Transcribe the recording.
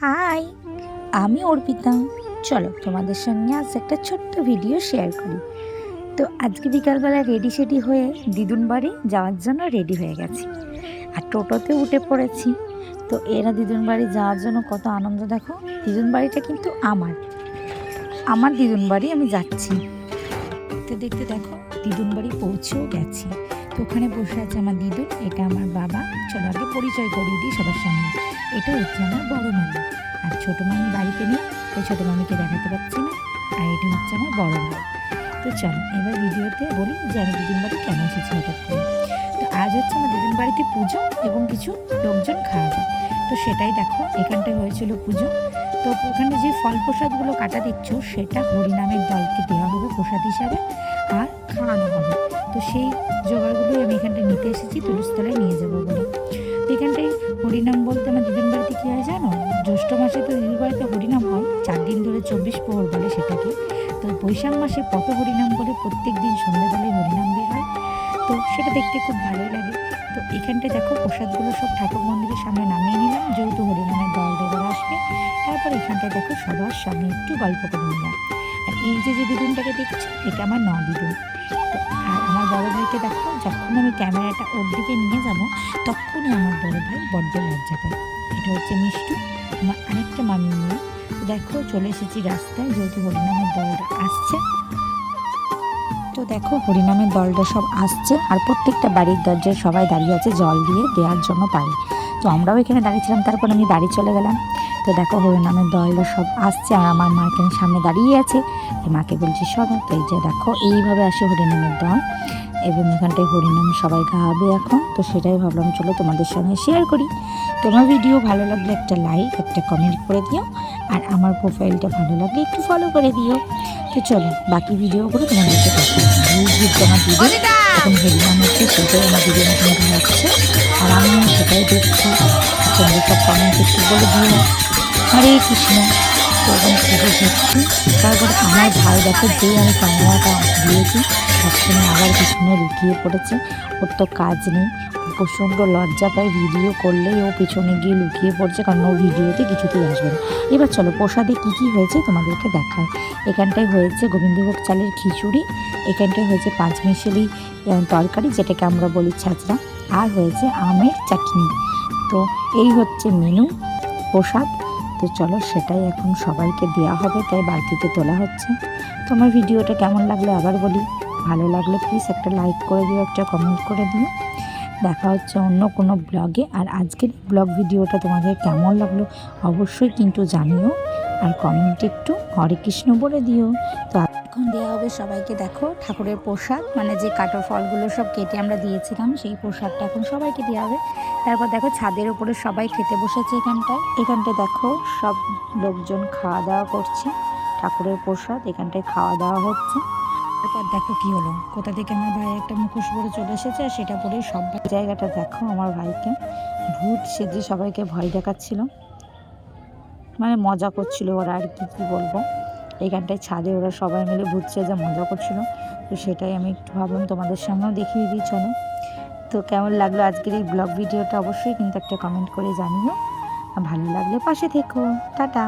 High, আমি অর্পিতা। চলো তোমাদের সঙ্গে আজ একটা ছোট্ট ভিডিও শেয়ার করি। তো আজকে বিকালবেলা রেডি সেডি হয়ে দিদুন বাড়ি যাওয়ার জন্য রেডি হয়ে গেছি, আর টোটোতে উঠে পড়েছি। তো এরা দিদুন বাড়ি যাওয়ার জন্য কত আনন্দ দেখো। দিদুন বাড়িটা কিন্তু আমার দিদুন বাড়ি আমি যাচ্ছি। দেখতে দেখতে দেখো দিদুন বাড়ি পৌঁছেও গেছি। তো ওখানে বসে আছে আমার দিদুন, এটা আমার বাবা। চলো আগে পরিচয় করিয়ে দিই সবার সামনে। এটা হচ্ছে আমার বড় মামি, আর ছোটো মামি বাড়িতে নেই, তাই ছোটো মামিকে দেখাতে পারছি না। আর এটা হচ্ছে আমার বড় ভাই। তো চলো এবার ভিডিওতে বলি যে আমি দিদুন বাড়ি কেন এসেছি হঠাৎ করে। তো আজ হচ্ছে আমার দিদুন বাড়িতে পুজো এবং কিছু লোকজন খাওয়াবে। তো সেটাই দেখো, এখানটায় হয়েছিল পুজো। তো ওখানে যে ফল প্রসাদগুলো কাটা দিচ্ছ সেটা হরিনামের দলকে দেওয়া হবে প্রসাদ হিসাবে, আর খাওয়ানো হবে। তো সেই জোগাড়গুলোই আমি এখানটায় নিতে এসেছি, তুলসতলায় নিয়ে যাবো বলে। তো এখানটায় হরিনাম বলতে আমার দিদির বাড়িতে কী হয় জানো, জ্যৈষ্ঠ মাসে তো দিদির বাড়িতে হরিনাম হয় 4 দিন ধরে, 24 প্রহর বলে সেটাকে। তো বৈশাখ মাসে পত হরিনাম বলে প্রত্যেক দিন সন্ধ্যাবেলায় হরিনাম বের হয়। তো সেটা দেখতে খুব ভালোই লাগে। তো এখানটায় দেখো প্রসাদগুলো সব ঠাকুর মন্দিরের সামনে নামিয়ে নিলাম, যেহেতু হরিনামের দল দেবার আসবে। তারপর এখানটায় দেখো সবার সামনে একটু গল্প করে নিলাম। আর এই যে দিদুনটাকে দেখছো, এটা আমার দিদুন। তো আর আমার বড় ভাইকে দেখো, যখন আমি ক্যামেরাটা ওর দিকে নিয়ে যাব তখনই আমার বড় ভাই বড্ড লজ্জা পায়। এটা হচ্ছে মিষ্টু, আমার আরেকটা মামি মেয়ে। তো দেখো চলে এসেছি রাস্তায়, যেহেতু হরিনামের দলটা আসছে। তো দেখো হরিনামের দলটা সব আসছে, আর প্রত্যেকটা বাড়ির দরজায় সবাই দাঁড়িয়ে আছে জল দিয়ে দেওয়ার জন্য পারে। তো আমরাও এখানে দাঁড়িয়েছিলাম, তারপর আমি বাড়ি চলে গেলাম। তো দেখো হরিনামের দলটা সব আসছে, আর আমার মা এখানে সামনে দাঁড়িয়ে আছে। মাকে বলছি সরো। তো এই যে দেখো এইভাবে আসে হরিনামের দল, এবং এখানটায় হরিনাম সবাই গাওয়াবে এখন। তো সেটাই ভাবলাম চলো তোমাদের সঙ্গে শেয়ার করি। তোমার ভিডিও ভালো লাগলে একটা লাইক, একটা কমেন্ট করে দিও, আর আমার প্রোফাইলটা ভালো লাগলে একটু ফলো করে দিও। তো চলো বাকি ভিডিওগুলো তোমাদেরকে দেখাচ্ছি। আমার দিদি এখন হরিনাম হচ্ছে, সেটাই আমার দিদির মতন গাওয়াচ্ছে, আর আমি সেটাই দেখছি। তোমরা সব কমেন্ট একটু বলে দিও। হরে কৃষ্ণ। তো এখন পুজো হচ্ছে। তারপর আমার ভাই দেখো, যেই আমি ক্যামেরাটা দিয়েছি সবসময় আবার পিছনে লুকিয়ে পড়েছে। ওর তো কাজ নেই, প্রচণ্ড লজ্জা পায় ভিডিও করলেই ও পিছনে গিয়ে লুকিয়ে পড়ছে, কারণ ও ভিডিওতে কিছুতেই আসবে না। এবার চলো প্রসাদে কী কী হয়েছে তোমাদেরকে দেখায়। এখানটায় হয়েছে গোবিন্দভোগ চালের খিচুড়ি, এখানটায় হয়েছে পাঁচমিশালি তরকারি, যেটাকে আমরা বলি ছাঁচড়া, আর হয়েছে আমের চাটনি। তো এই হচ্ছে মেনু প্রসাদ। তো চলো সেটাই এখন সবাইকে দেওয়া হবে, তাই বালতিতে তোলা হচ্ছে। তো আমার ভিডিওটা কেমন লাগলো আবার বলি, ভালো লাগলে প্লিজ একটা লাইক করে দিও, একটা কমেন্ট করে দিও। দেখা হচ্ছে অন্য কোনো ব্লগে। আর আজকের ব্লগ ভিডিওটা তোমাদের কেমন লাগলো অবশ্যই কিন্তু জানিও, আর কমেন্টে একটু হরে কৃষ্ণ বলে দিও। তো এখন দেওয়া হবে সবাইকে দেখো ঠাকুরের প্রসাদ, মানে যে কাটো ফলগুলো সব কেটে আমরা দিয়েছিলাম সেই প্রসাদটা এখন সবাইকে দেওয়া হবে। তারপর দেখো ছাদের উপরে সবাই খেতে বসেছে এখানটায় দেখো সব লোকজন খাওয়া দাওয়া করছে, ঠাকুরের প্রসাদ এখানটায় খাওয়া দাওয়া হচ্ছে। তারপর দেখো কি হলো, কোথা থেকে আমার ভাই একটা মুখোশ পরে চলে এসেছে, আর সেটা পরেই সব জায়গাটা দেখো আমার ভাইকে ভূত সেজে সবাইকে ভয় দেখাচ্ছিল, মানে মজা করছিল ওরা, আর কি বলবো। এইখানটায় ছাদে ওরা সবাই মিলে ভূত সেজে মজা করছিল। তো সেটাই আমি একটু ভাবলাম তোমাদের সামনেও দেখিয়ে দিই চলো। তো কেমন লাগলো আজকের এই ব্লগ ভিডিওটা অবশ্যই কিন্তু একটা কমেন্ট করে জানিও, ভালো লাগলে পাশে থেকো। টাটা।